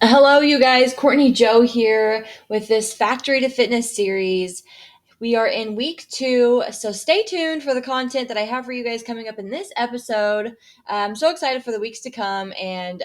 Hello, you guys. Courtney Joe here with this Factory to Fitness series. We are in week 2, so stay tuned for the content that I have for you guys coming up in this episode. I'm so excited for the weeks to come and,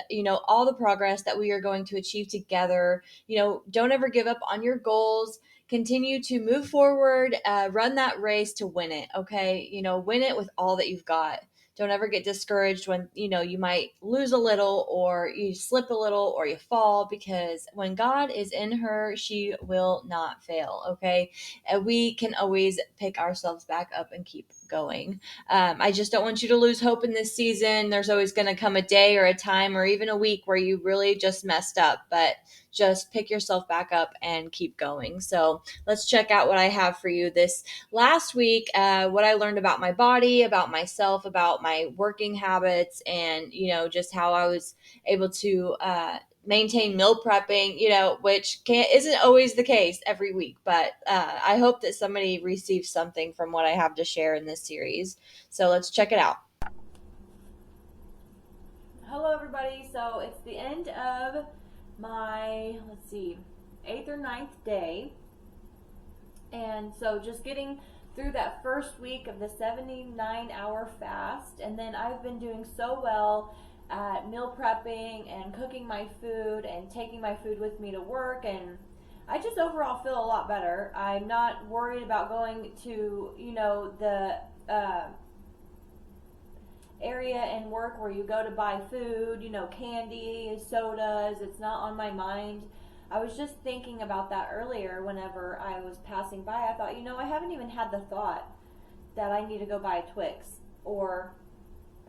all the progress that we are going to achieve together. Don't ever give up on your goals. Continue to move forward, run that race to win it, okay? Win it with all that you've got. Don't ever get discouraged when, you might lose a little or you slip a little or you fall, because when God is in her, she will not fail, okay? And we can always pick ourselves back up and keep going. I just don't want you to lose hope in this season. There's always going to come a day or a time or even a week where you really just messed up, but just pick yourself back up and keep going. So let's check out what I have for you this last week. What I learned about my body, about myself, about my working habits, and just how I was able to maintain meal prepping, which isn't always the case every week. But I hope that somebody receives something from what I have to share in this series. So let's check it out. Hello, everybody. So it's the end of my, eighth or ninth day. And so just getting through that first week of the 79-hour fast. And then I've been doing so well at meal prepping and cooking my food and taking my food with me to work, and I just overall feel a lot better. I'm not worried about going to the area in work where you go to buy food, candy, sodas. It's not on my mind. I was just thinking about that earlier whenever I was passing by. I thought, I haven't even had the thought that I need to go buy a Twix or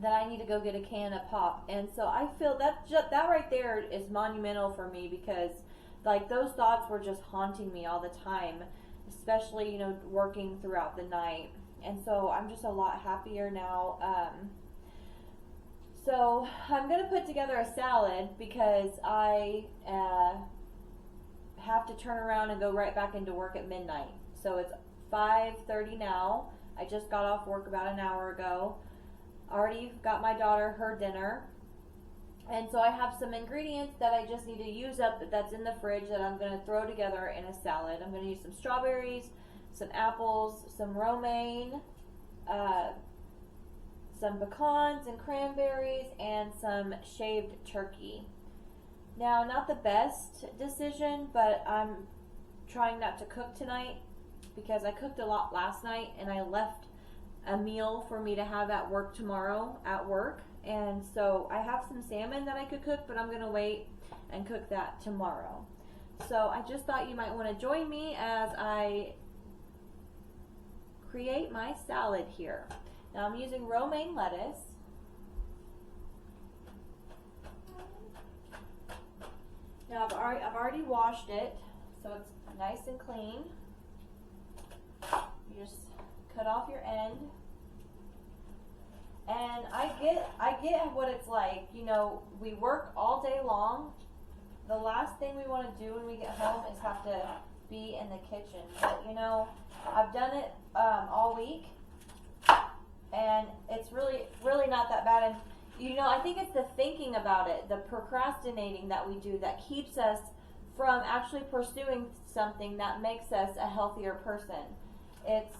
that I need to go get a can of pop. And so I feel that right there is monumental for me, because like those thoughts were just haunting me all the time, especially working throughout the night. And so I'm just a lot happier now. So I'm gonna put together a salad because I have to turn around and go right back into work at midnight. So it's 5:30 now. I just got off work about an hour ago. Already got my daughter her dinner, and so I have some ingredients that I just need to use up that's in the fridge that I'm going to throw together in a salad. I'm going to use some strawberries, some apples, some romaine, some pecans and cranberries, and some shaved turkey. Now, not the best decision, but I'm trying not to cook tonight because I cooked a lot last night and I left a meal for me to have at work tomorrow at work. And so I have some salmon that I could cook, but I'm going to wait and cook that tomorrow. So I just thought you might want to join me as I create my salad here. Now I'm using romaine lettuce. Now I've already washed it, so it's nice and clean. You just cut off your end. And I get what it's like. We work all day long. The last thing we want to do when we get home is have to be in the kitchen. But I've done it all week, and it's really not that bad. And I think it's the thinking about it, the procrastinating that we do, that keeps us from actually pursuing something that makes us a healthier person. It's,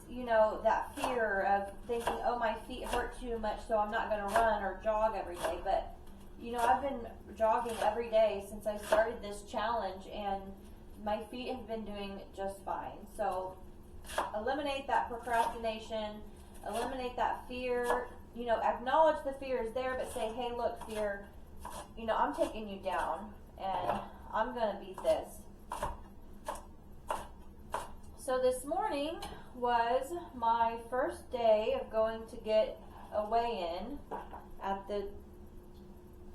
that fear of thinking, oh, my feet hurt too much, so I'm not going to run or jog every day. But, I've been jogging every day since I started this challenge, and my feet have been doing just fine. So eliminate that procrastination, eliminate that fear, acknowledge the fear is there, but say, hey, look, fear, I'm taking you down, and I'm going to beat this. So this morning was my first day of going to get a weigh-in at the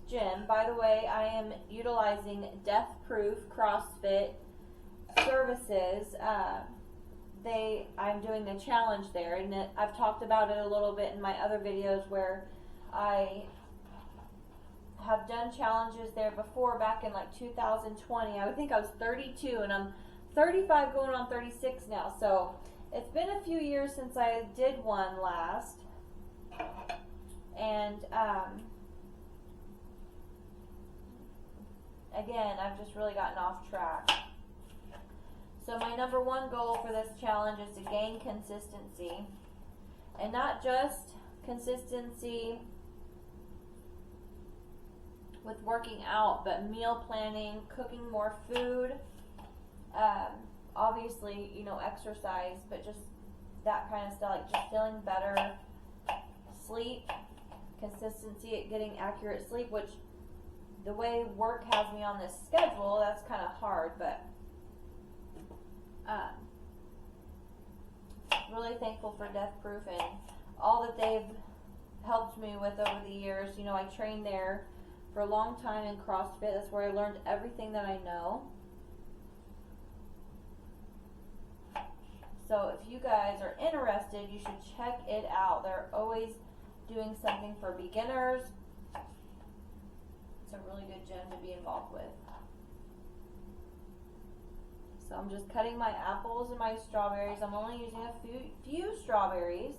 gym. By the way, I am utilizing Deathproof CrossFit services. I'm doing a challenge there, and I've talked about it a little bit in my other videos where I have done challenges there before, back in like 2020. I would think I was 32, and I'm 35 going on 36 now. So it's been a few years since I did one last. And again, I've just really gotten off track. So my number one goal for this challenge is to gain consistency. And not just consistency with working out, but meal planning, cooking more food, obviously, you know, exercise, but just that kind of stuff, like just feeling better, sleep, consistency at getting accurate sleep, which the way work has me on this schedule, that's kind of hard, but really thankful for Deathproof and all that they've helped me with over the years. You know, I trained there for a long time in CrossFit. That's where I learned everything that I know. So if you guys are interested, you should check it out. They're always doing something for beginners. It's a really good gym to be involved with. So I'm just cutting my apples and my strawberries. I'm only using a few strawberries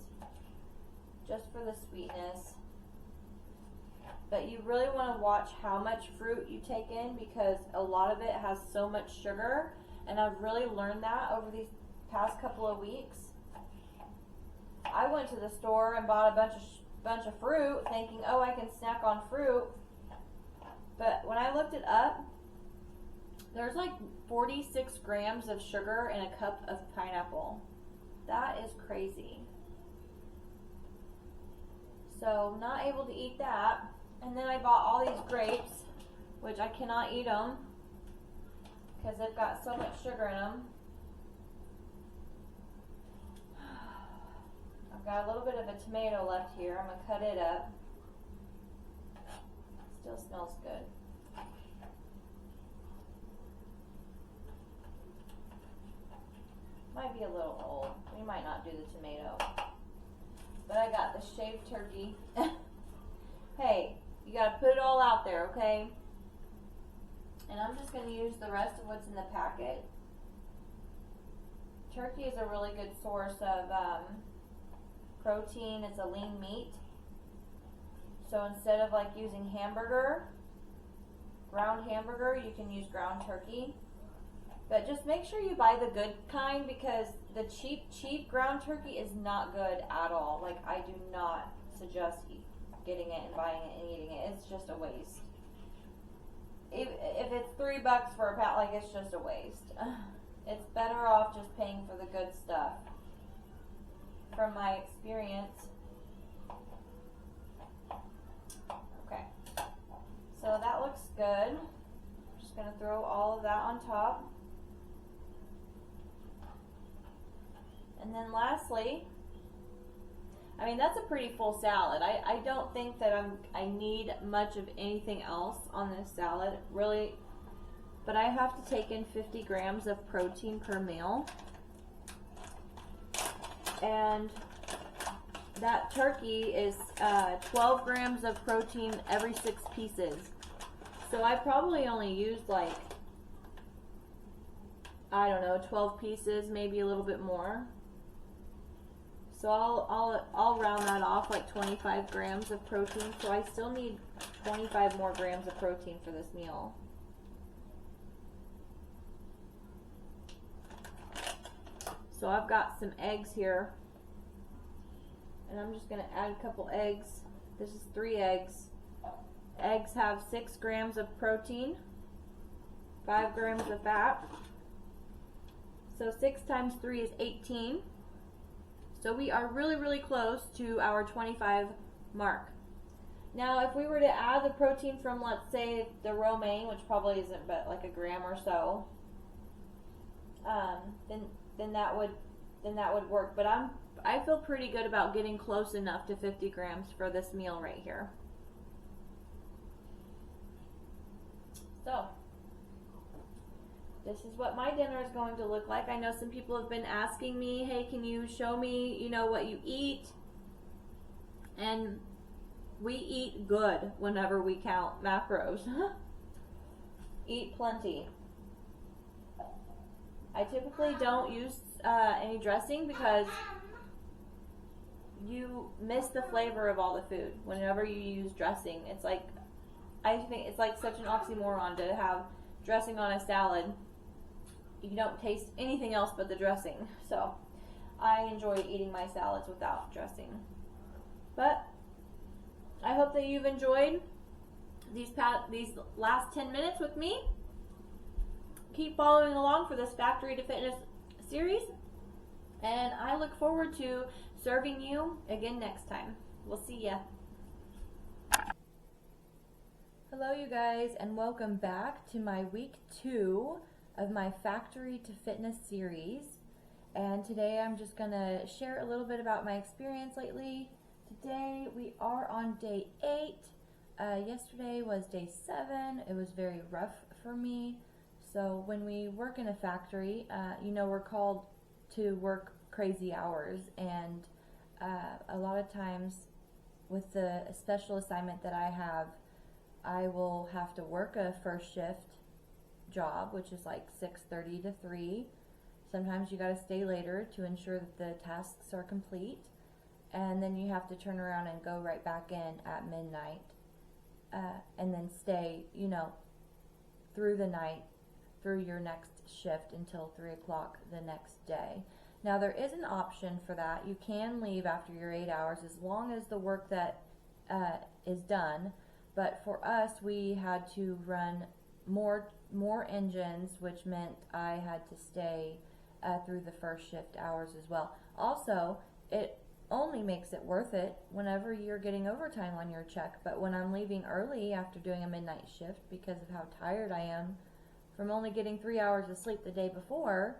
just for the sweetness. But you really want to watch how much fruit you take in, because a lot of it has so much sugar, and I've really learned that over these past couple of weeks. I went to the store and bought a bunch of fruit thinking, oh, I can snack on fruit. But when I looked it up, there's like 46 grams of sugar in a cup of pineapple. That is crazy. So not able to eat that. And then I bought all these grapes, which I cannot eat them because they've got so much sugar in them. I've got a little bit of a tomato left here. I'm going to cut it up. Still smells good. Might be a little old. We might not do the tomato. But I got the shaved turkey. Hey, you got to put it all out there, okay? And I'm just going to use the rest of what's in the packet. Turkey is a really good source of protein. It's a lean meat. So instead of like using ground hamburger, you can use ground turkey. But just make sure you buy the good kind, because the cheap ground turkey is not good at all. Like, I do not suggest getting it and buying it and eating it. It's just a waste. If it's $3 for a pound, like, it's just a waste. It's better off just paying for the good stuff, from my experience. Okay, so that looks good. I'm just going to throw all of that on top. And then lastly, I mean, that's a pretty full salad. I don't think that I need much of anything else on this salad, really. But I have to take in 50 grams of protein per meal. And that turkey is 12 grams of protein every 6 pieces. So I probably only used like, I don't know, 12 pieces, maybe a little bit more. So I'll round that off like 25 grams of protein. So I still need 25 more grams of protein for this meal. So I've got some eggs here, and I'm just going to add a couple eggs. This is 3 eggs. Eggs have 6 grams of protein, 5 grams of fat. So 6 times 3 is 18. So we are really, really close to our 25 mark. Now, if we were to add the protein from, let's say, the romaine, which probably isn't but like a gram or so, then that would work. But I feel pretty good about getting close enough to 50 grams for this meal right here. So this is what my dinner is going to look like. I know some people have been asking me, hey, can you show me, you know, what you eat? And we eat good whenever we count macros. Eat plenty. I typically don't use any dressing because you miss the flavor of all the food whenever you use dressing. It's like, I think it's like such an oxymoron to have dressing on a salad, you don't taste anything else but the dressing. So I enjoy eating my salads without dressing. But I hope that you've enjoyed these last 10 minutes with me. Keep following along for this Factory to Fitness series, and I look forward to serving you again next time. We'll see ya. Hello you guys, and welcome back to my week 2 of my Factory to Fitness series. And today I'm just gonna share a little bit about my experience lately. Today we are on day 8. Yesterday was day 7. It was very rough for me. So when we work in a factory, we're called to work crazy hours, and a lot of times with the special assignment that I have, I will have to work a first shift job, which is like 6:30 to 3. Sometimes you got to stay later to ensure that the tasks are complete, and then you have to turn around and go right back in at midnight, and then stay, through the night, through your next shift until 3 o'clock the next day. Now there is an option for that. You can leave after your 8 hours as long as the work that is done. But for us, we had to run more engines, which meant I had to stay through the first shift hours as well. Also, it only makes it worth it whenever you're getting overtime on your check. But when I'm leaving early after doing a midnight shift because of how tired I am from only getting 3 hours of sleep the day before,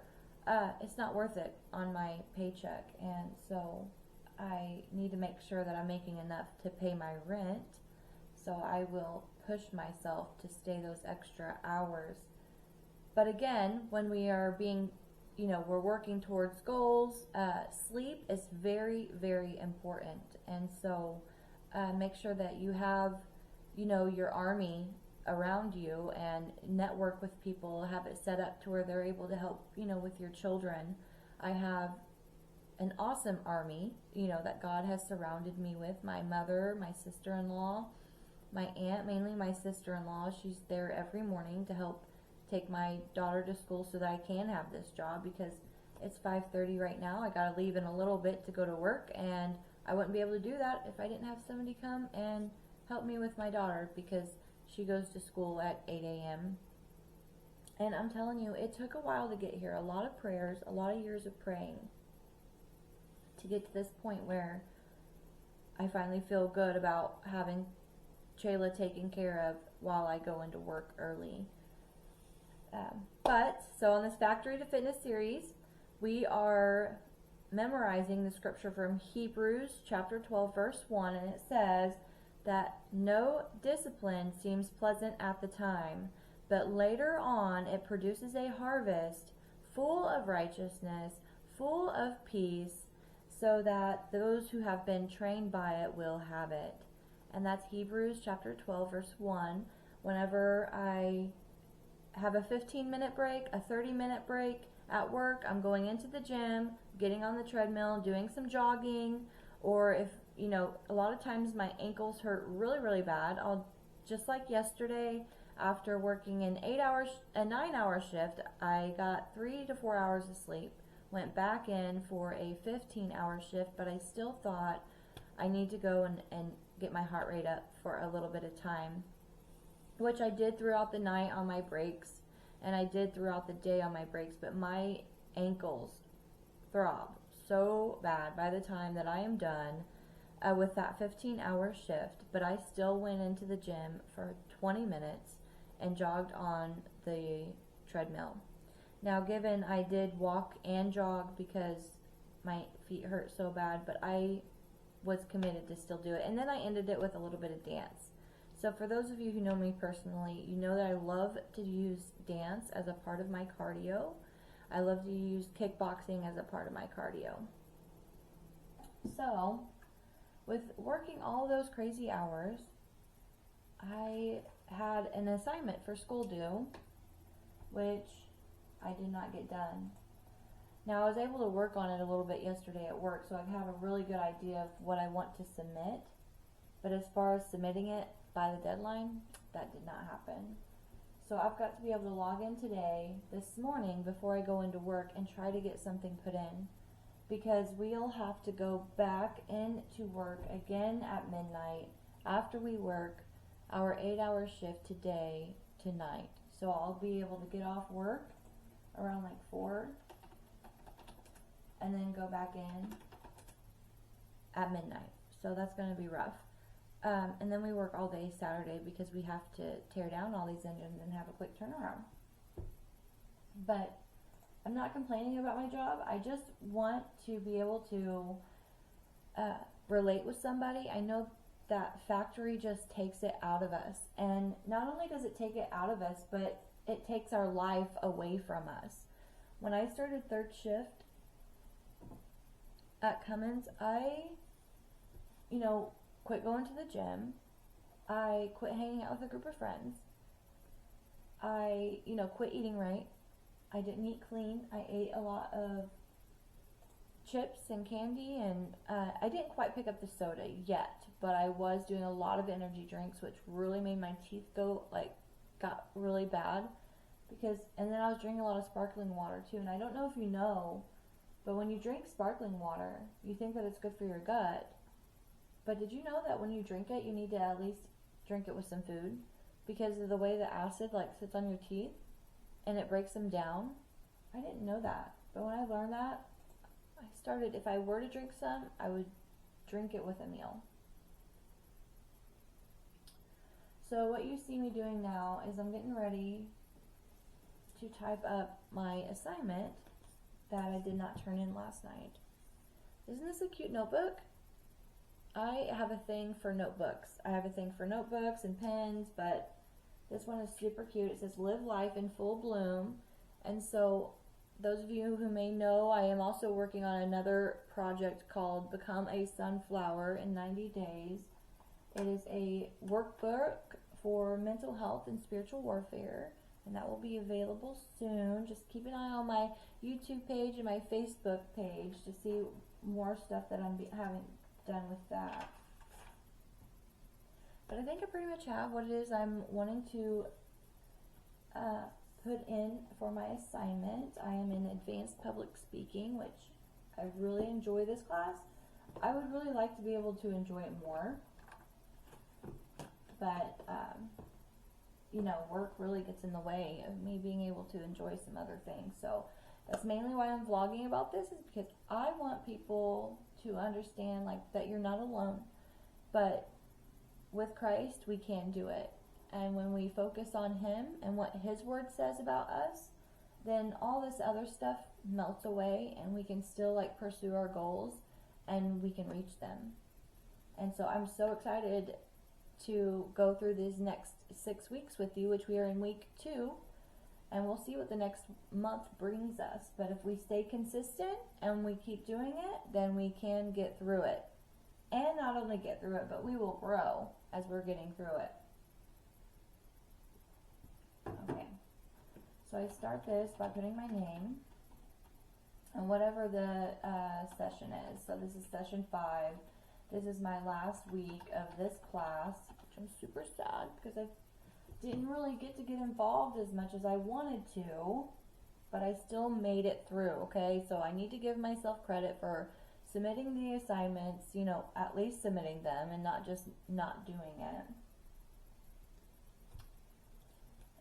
it's not worth it on my paycheck. And so I need to make sure that I'm making enough to pay my rent. So I will push myself to stay those extra hours. But again, when we are we're working towards goals, sleep is very, very important. And so make sure that you have, your army around you, and network with people, have it set up to where they're able to help, with your children. I have an awesome army, that God has surrounded me with. My mother, my sister-in-law, my aunt, mainly my sister-in-law. She's there every morning to help take my daughter to school so that I can have this job, because it's 5:30 right now. I gotta leave in a little bit to go to work, and I wouldn't be able to do that if I didn't have somebody come and help me with my daughter, because she goes to school at 8 a.m. And I'm telling you, it took a while to get here. A lot of prayers, a lot of years of praying to get to this point where I finally feel good about having Chayla taken care of while I go into work early. So on this Factory to Fitness series, we are memorizing the scripture from Hebrews chapter 12 verse 1, and it says that no discipline seems pleasant at the time, but later on it produces a harvest full of righteousness, full of peace, so that those who have been trained by it will have it. And that's Hebrews chapter 12 verse 1. Whenever I have a 15-minute break, a 30-minute break at work, I'm going into the gym, getting on the treadmill, doing some jogging, or if, a lot of times my ankles hurt really, really bad, I'll, just like yesterday, after working a 9-hour shift, I got 3 to 4 hours of sleep, went back in for a 15-hour shift, but I still thought I need to go and get my heart rate up for a little bit of time, which I did throughout the night on my breaks, and I did throughout the day on my breaks. But my ankles throb so bad by the time that I am done with that 15-hour shift. But I still went into the gym for 20 minutes and jogged on the treadmill. Now, given I did walk and jog because my feet hurt so bad, but I was committed to still do it. And then I ended it with a little bit of dance. So for those of you who know me personally, you know that I love to use dance as a part of my cardio. I love to use kickboxing as a part of my cardio. So with working all those crazy hours, I had an assignment for school due, which I did not get done. Now, I was able to work on it a little bit yesterday at work, so I have a really good idea of what I want to submit. But as far as submitting it by the deadline, that did not happen. So I've got to be able to log in today, this morning, before I go into work and try to get something put in. Because we'll have to go back into work again at midnight after we work our 8-hour shift today tonight. So I'll be able to get off work around like 4 and then go back in at midnight. So that's going to be rough. And then we work all day Saturday because we have to tear down all these engines and have a quick turnaround. But I'm not complaining about my job. I just want to be able to relate with somebody. I know that factory just takes it out of us. And not only does it take it out of us, but it takes our life away from us. When I started third shift at Cummins, I, quit going to the gym. I quit hanging out with a group of friends. I, quit eating right. I didn't eat clean. I ate a lot of chips and candy, and I didn't quite pick up the soda yet, but I was doing a lot of energy drinks, which really made my teeth got really bad. And then I was drinking a lot of sparkling water too, and I don't know if you know, but when you drink sparkling water, you think that it's good for your gut. But did you know that when you drink it, you need to at least drink it with some food? Because of the way the acid sits on your teeth and it breaks them down. I didn't know that. But when I learned that, I started, if I were to drink some, I would drink it with a meal. So what you see me doing now is I'm getting ready to type up my assignment that I did not turn in last night. Isn't this a cute notebook? I have a thing for notebooks. I have a thing for notebooks and pens, but this one is super cute. It says live life in full bloom. And so those of you who may know, I am also working on another project called Become a Sunflower in 90 Days. It is a workbook for mental health and spiritual warfare, and that will be available soon. Just keep an eye on my YouTube page and my Facebook page to see more stuff that I'm having done with that. But I think I pretty much have what it is I'm wanting to put in for my assignment. I am in advanced public speaking, which I really enjoy this class. I would really like to be able to enjoy it more, but work really gets in the way of me being able to enjoy some other things. So that's mainly why I'm vlogging about this, is because I want people to understand that you're not alone, but with Christ we can do it. And when we focus on Him and what His Word says about us, then all this other stuff melts away and we can still pursue our goals and we can reach them. And so I'm so excited to go through these next 6 weeks with you, which we are in week 2, and we'll see what the next month brings us. But if we stay consistent and we keep doing it, then we can get through it. And not only get through it, but we will grow as we're getting through it. Okay, so I start this by putting my name and whatever the session is. So this is session 5. This is my last week of this class, which I'm super sad because I didn't really get to get involved as much as I wanted to, but I still made it through, okay? So I need to give myself credit for submitting the assignments, at least submitting them and not just not doing it.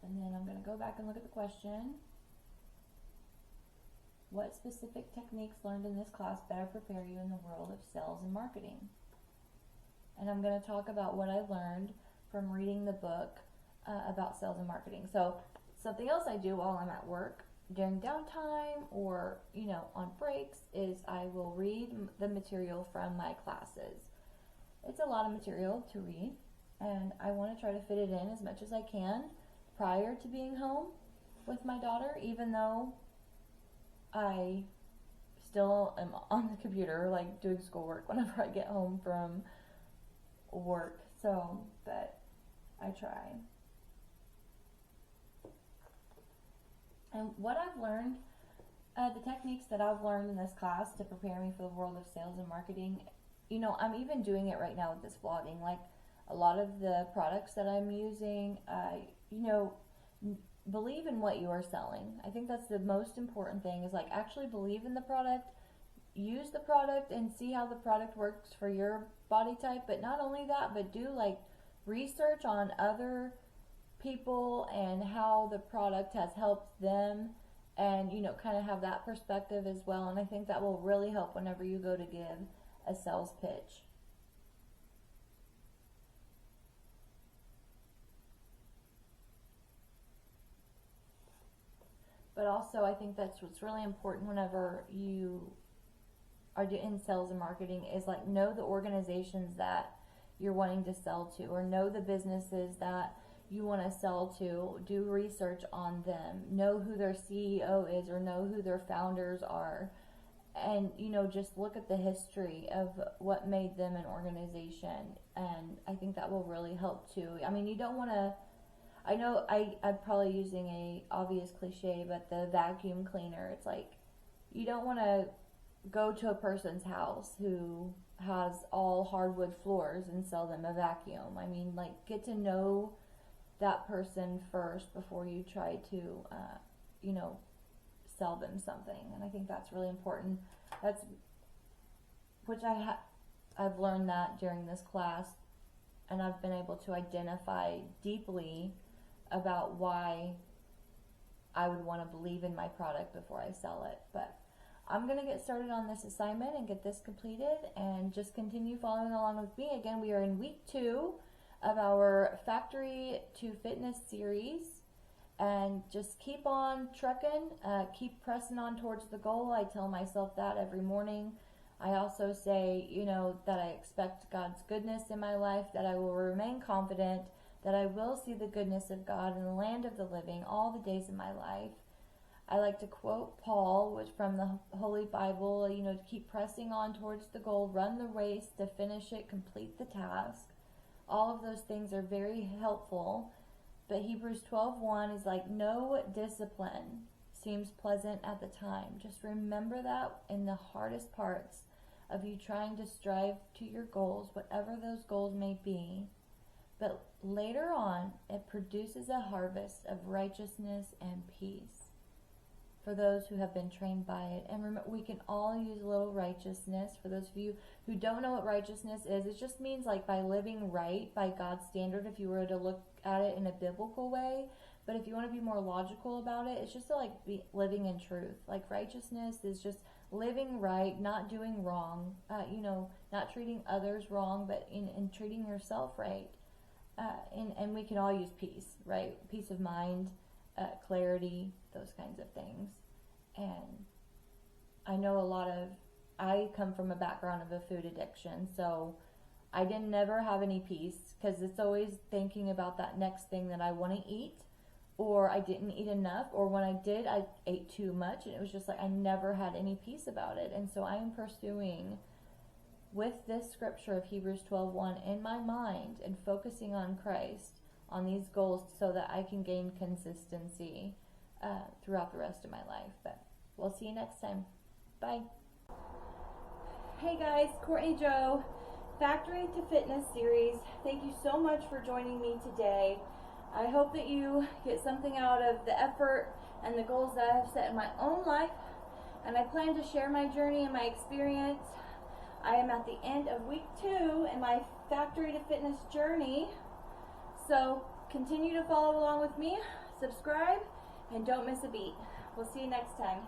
And then I'm going to go back and look at the question. What specific techniques learned in this class better prepare you in the world of sales and marketing? And I'm going to talk about what I learned from reading the book about sales and marketing. So something else I do while I'm at work during downtime or on breaks is I will read the material from my classes. It's a lot of material to read, and I want to try to fit it in as much as I can prior to being home with my daughter, even though I still am on the computer doing schoolwork whenever I get home from work. So, but I try. And what I've learned, the techniques that I've learned in this class to prepare me for the world of sales and marketing, I'm even doing it right now with this vlogging. A lot of the products that I'm using, believe in what you are selling. I think that's the most important thing, is like actually believe in the product, use the product, and see how the product works for your body type. But not only that, but do like research on other people and how the product has helped them, and kind of have that perspective as well. And I think that will really help whenever you go to give a sales pitch. But also, I think that's what's really important whenever you are in sales and marketing, is like know the organizations that you're wanting to sell to, or know the businesses that you want to sell to. Do research on them, know who their CEO is, or know who their founders are, and just look at the history of what made them an organization. And I think that will really help too. I mean, you don't want to, I know I'm probably using a obvious cliche, but the vacuum cleaner, it's like you don't want to go to a person's house who has all hardwood floors and sell them a vacuum. I mean, like, get to know that person first before you try to sell them something. And I think that's really important. That's which I've learned that during this class, and I've been able to identify deeply about why I would want to believe in my product before I sell it. But I'm going to get started on this assignment and get this completed, and just continue following along with me. Again, we are in week 2 of our Factory to Fitness series, and just keep on trucking, keep pressing on towards the goal. I tell myself that every morning. I also say, that I expect God's goodness in my life, that I will remain confident, that I will see the goodness of God in the land of the living all the days of my life. I like to quote Paul, which from the Holy Bible, to keep pressing on towards the goal, run the race, to finish it, complete the task. All of those things are very helpful. But Hebrews 12:1 is like, no discipline seems pleasant at the time. Just remember that in the hardest parts of you trying to strive to your goals, whatever those goals may be. But later on, it produces a harvest of righteousness and peace for those who have been trained by it. And remember, we can all use a little righteousness. For those of you who don't know what righteousness is, it just means like by living right by God's standard, if you were to look at it in a biblical way. But if you want to be more logical about it, it's just to like be living in truth. Like righteousness is just living right, not doing wrong, not treating others wrong, but in treating yourself right. And we can all use peace, right? Peace of mind, clarity, those kinds of things. And I know I come from a background of a food addiction, so I didn't never have any peace, because it's always thinking about that next thing that I want to eat, or I didn't eat enough, or when I did, I ate too much, and it was just like I never had any peace about it. And so I am pursuing with this scripture of Hebrews 12:1 in my mind, and focusing on Christ, on these goals, so that I can gain consistency throughout the rest of my life. But we'll see you next time. Bye. Hey guys, Courtney Joe, Factory to Fitness series. Thank you so much for joining me today. I hope that you get something out of the effort and the goals that I have set in my own life, and I plan to share my journey and my experience. I am at the end of week 2 in my Factory to Fitness journey, so continue to follow along with me, subscribe, and don't miss a beat. We'll see you next time.